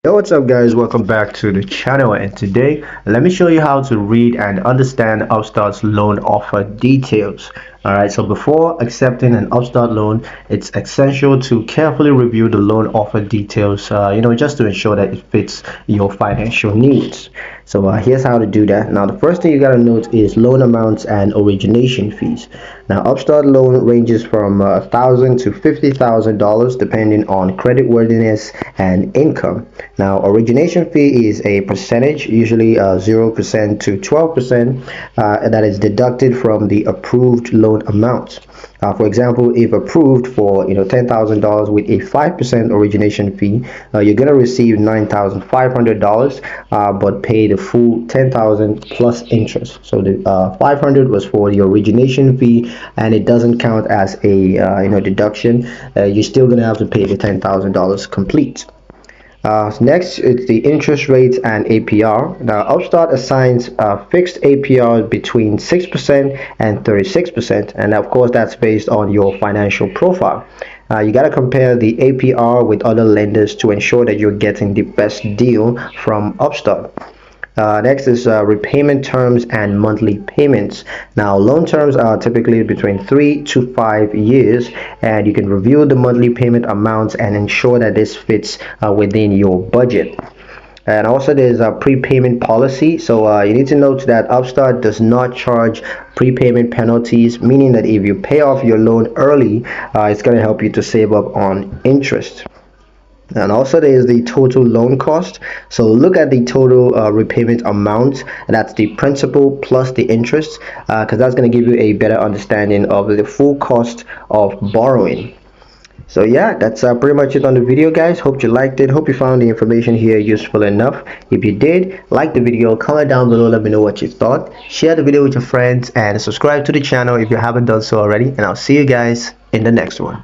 Yo, what's up guys, welcome back to the channel, and today let me show you how to read and understand Upstart's loan offer details. Alright, so before accepting an Upstart loan, it's essential to carefully review the loan offer details, just to ensure that it fits your financial needs. So here's how to do that. Now the first thing you got to note is loan amounts and origination fees. Now Upstart loan ranges from $1,000 to $50,000 depending on creditworthiness and income. Now origination fee is a percentage, usually 0% to 12%, that is deducted from the approved loan amount. For example, if approved for $10,000 with a 5% origination fee, you're going to receive $9,500, but pay the full $10,000 plus interest. So the $500 was for the origination fee, and it doesn't count as a deduction. You're still going to have to pay the $10,000 complete. Next, it's the interest rates and APR. Now, Upstart assigns fixed APR between 6% and 36%, and of course, that's based on your financial profile. You got to compare the APR with other lenders to ensure that you're getting the best deal from Upstart. Next is repayment terms and monthly payments. Now, loan terms are typically between 3 to 5 years, and you can review the monthly payment amounts and ensure that this fits within your budget. And also there's a prepayment policy. So you need to note that Upstart does not charge prepayment penalties, meaning that if you pay off your loan early, it's going to help you to save up on interest. And also there is the total loan cost. So look at the total repayment amount, and that's the principal plus the interest, because that's going to give you a better understanding of the full cost of borrowing. So yeah, that's pretty much it on the video, guys. Hope you liked it. Hope you found the information here useful enough. If you did, like the video, comment down below, let me know what you thought. Share the video with your friends and subscribe to the channel if you haven't done so already, and I'll see you guys in the next one.